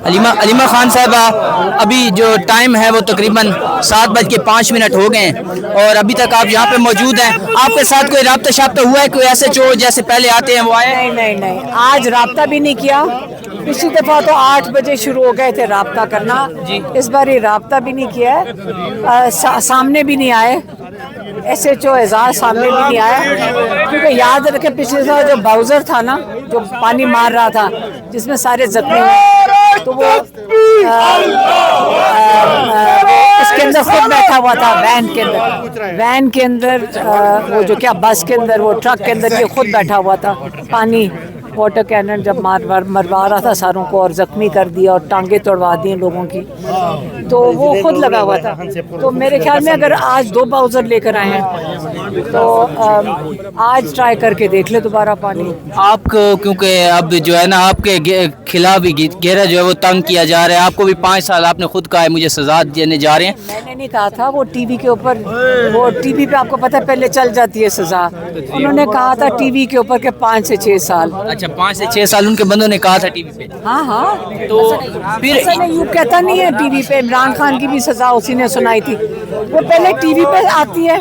علیمہ خان صاحبہ، ابھی جو ٹائم ہے وہ تقریباً 7:05 ہو گئے ہیں اور ابھی تک آپ یہاں پہ موجود ہیں. آپ کے ساتھ کوئی رابطہ شابطہ ہوا ہے؟ کوئی ایسے جو جیسے پہلے آتے ہیں وہ آئے؟ نہیں آج رابطہ بھی نہیں کیا. پچھلی دفعہ تو 8 بجے شروع ہو گئے تھے رابطہ کرنا. اس بار یہ رابطہ بھی نہیں کیا ہے. سامنے بھی نہیں آئے. SHO اعزاز سامنے بھی نہیں آیا. کیونکہ یاد رکھے پچھلے دفعہ جو باؤزر تھا نا، جو پانی مار رہا تھا جس میں سارے زخمی ہوئے، تو وہ اس کے اندر خود بیٹھا ہوا تھا وین کے اندر وہ جو کیا بس کے اندر، وہ ٹرک کے اندر یہ خود بیٹھا ہوا تھا. پانی واٹر کینن جب مروا رہا تھا ساروں کو اور زخمی کر دیا اور ٹانگیں توڑوا دی لوگوں کی، تو وہ خود لگا ہوا تھا. تو میرے خیال میں اگر آج 2 باؤزر لے کر آئے ہیں تو آج ٹرائی کر کے دیکھ لے دوبارہ پانی. آپ کو کیونکہ اب جو ہے نا آپ کے خلاف بھی گھیرا جو ہے وہ تنگ کیا جا رہا ہے. آپ کو بھی 5 سال آپ نے خود کہا ہے مجھے سزا دینے جا رہے ہیں. میں نے نہیں کہا تھا. وہ ٹی وی کے اوپر، وہ ٹی وی پہ آپ کو پتہ ہے پہلے چل جاتی ہے سزا. انہوں نے کہا تھا ٹی وی کے اوپر کہ 5 سے 6 سال. اچھا 5 سے 6 سال ان کے بندوں نے کہا تھا ٹی وی پہ. ہاں تو پھر یوں کہتا نہیں ہے ٹی وی پہ. عمران خان کی بھی سزا اسی نے سنائی تھی. وہ پہلے ٹی وی پہ آتی ہے،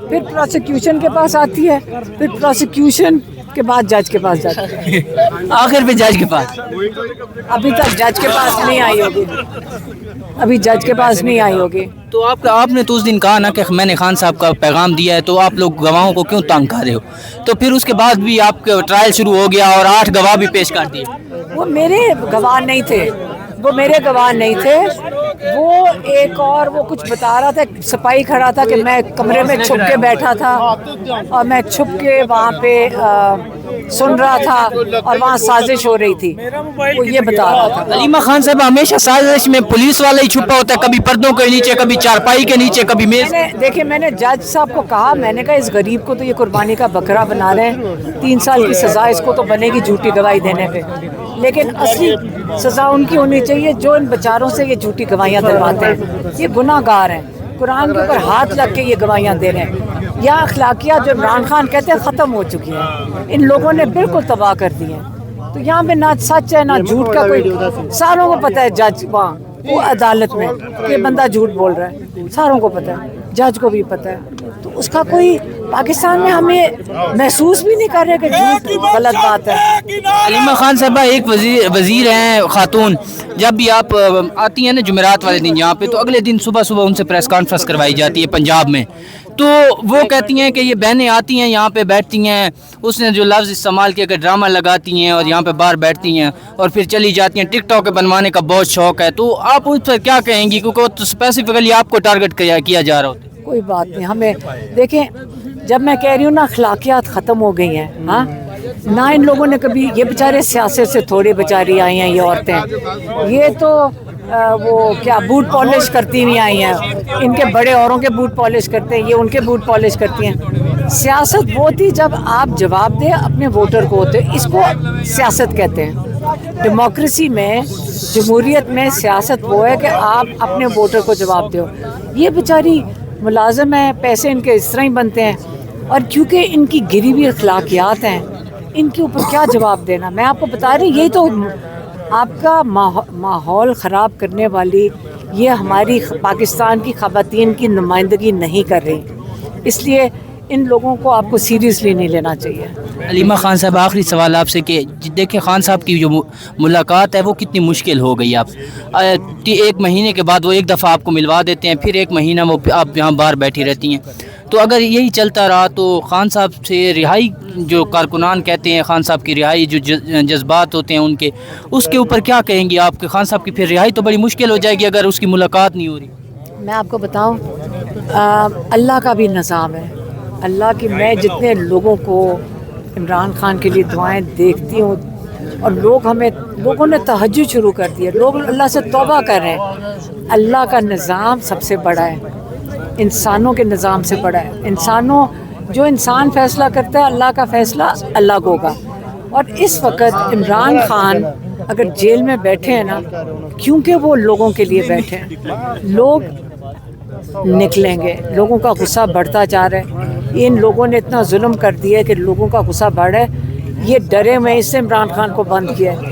پھر پروسیکیوشن کے پاس آتی ہے، پھر پروسیکیوشن کے بعد جج کے پاس جاتی ہے. آخر پہ جج کے پاس. ابھی تک جج کے پاس نہیں آئی ہوگی. ابھی جج کے پاس نہیں آئی ہوگی. تو آپ نے تو اس دن کہا نا کہ میں نے خان صاحب کا پیغام دیا ہے، تو آپ لوگ گواہوں کو کیوں تنگ کر رہے ہو؟ تو پھر اس کے بعد بھی آپ کا ٹرائل شروع ہو گیا اور 8 گواہ بھی پیش کر دیے. وہ میرے گواہ نہیں تھے. وہ ایک اور وہ کچھ بتا رہا تھا. سپاہی کھڑا تھا کہ میں کمرے میں چھپ کے بیٹھا تھا اور میں چھپ کے وہاں پہ سن رہا تھا اور وہاں سازش ہو رہی تھی. وہ یہ بتا رہا تھا. علیمہ خان صاحب ہمیشہ سازش میں پولیس والا ہی چھپا ہوتا ہے، کبھی پردوں کے نیچے، کبھی چارپائی کے نیچے، کبھی میز. دیکھیں میں نے جج صاحب کو کہا، میں نے کہا اس غریب کو تو یہ قربانی کا بکرا بنا رہے ہیں. 3 سال کی سزا اس کو تو بنے گی جھوٹی گواہی دینے پہ، لیکن اصلی سزا ان کی ہونی چاہیے جو ان بیچاروں سے یہ جھوٹی گواہیاں دلواتے ہیں. یہ گناہ گار ہیں. قرآن کے اوپر ہاتھ لگ کے یہ گواہیاں دے رہے ہیں. یا اخلاقیات جو عمران خان کہتے ہیں ختم ہو چکی ہیں. ان لوگوں نے بالکل تباہ کر دی ہیں. تو یہاں پہ نہ سچ ہے نہ جھوٹ کا کوئی. ساروں کو پتہ ہے جج وہاں وہ عدالت میں کہ بندہ جھوٹ بول رہا ہے. ساروں کو پتہ ہے، جج کو بھی پتہ ہے. تو اس کا کوئی پاکستان میں ہمیں محسوس بھی نہیں کر رہے کہ جھوٹ غلط بات ہے. علیمہ خان صاحبہ ایک وزیر ہیں خاتون، جب بھی آپ آتی ہیں نا جمعرات والے دن یہاں پہ، تو اگلے دن صبح ان سے پریس کانفرنس کروائی جاتی ہے پنجاب میں. تو وہ کہتی ہیں کہ یہ بہنیں آتی ہیں یہاں پہ بیٹھتی ہیں، اس نے جو لفظ استعمال کیا کہ ڈرامہ لگاتی ہیں اور یہاں پہ باہر بیٹھتی ہیں اور پھر چلی جاتی ہیں. ٹک ٹاک بنوانے کا بہت شوق ہے. تو آپ اس پر کیا کہیں گی؟ کیونکہ وہ تو اسپیسیفکلی آپ کو ٹارگٹ کیا جا رہا ہوتا ہے. کوئی بات نہیں. ہمیں دیکھیں، جب میں کہہ رہی ہوں نا اخلاقیات ختم ہو گئی ہیں، ہاں نہ ان لوگوں نے کبھی، یہ بیچارے سیاست سے تھوڑی بیچاری آئی ہیں یہ عورتیں. یہ تو وہ کیا بوٹ پالش کرتی ہوئی آئی ہیں. ان کے بڑے اوروں کے بوٹ پالش کرتے ہیں، یہ ان کے بوٹ پالش کرتی ہیں. سیاست وہ تھی جب آپ جواب دیں اپنے ووٹر کو ہوتے. اس کو سیاست کہتے ہیں. ڈیموکریسی میں، جمہوریت میں سیاست وہ ہے کہ آپ اپنے ووٹر کو جواب دو. یہ بیچاری ملازم ہیں، پیسے ان کے اس طرح ہی بنتے ہیں، اور کیونکہ ان کی گری ہوئی اخلاقیات ہیں ان کے اوپر کیا جواب دینا. میں آپ کو بتا رہی ہوں، یہی تو آپ کا ماحول خراب کرنے والی یہ ہماری پاکستان کی خواتین کی نمائندگی نہیں کر رہی. اس لیے ان لوگوں کو آپ کو سیریسلی نہیں لینا چاہیے. علیمہ خان صاحب آخری سوال آپ سے کہ دیکھیں خان صاحب کی جو ملاقات ہے وہ کتنی مشکل ہو گئی. آپ 1 مہینے کے بعد وہ ایک دفعہ آپ کو ملوا دیتے ہیں، پھر 1 مہینہ وہ آپ یہاں باہر بیٹھی رہتی ہیں. تو اگر یہی چلتا رہا تو خان صاحب سے رہائی، جو کارکنان کہتے ہیں خان صاحب کی رہائی، جو جذبات ہوتے ہیں ان کے، اس کے اوپر کیا کہیں گی آپ کہ خان صاحب کی پھر رہائی تو بڑی مشکل ہو جائے گی اگر اس کی ملاقات نہیں ہو رہی؟ میں آپ کو بتاؤں، اللہ کا بھی نظام ہے. اللہ کی، میں جتنے لوگوں کو عمران خان کے لیے دعائیں دیکھتی ہوں، اور لوگوں نے تہجد شروع کر دی ہے. لوگ اللہ سے توبہ کر رہے ہیں. اللہ کا نظام سب سے بڑا ہے، انسانوں کے نظام سے بڑا ہے. جو انسان فیصلہ کرتا ہے، اللہ کا فیصلہ اللہ کو ہوگا. اور اس وقت عمران خان اگر جیل میں بیٹھے ہیں نا، کیونکہ وہ لوگوں کے لیے بیٹھے ہیں، لوگ نکلیں گے. لوگوں کا غصہ بڑھتا جا رہا ہے. ان لوگوں نے اتنا ظلم کر دیا ہے کہ لوگوں کا غصہ بڑھ رہا ہے. یہ ڈرے میں اس سے عمران خان کو بند کیا ہے.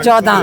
14।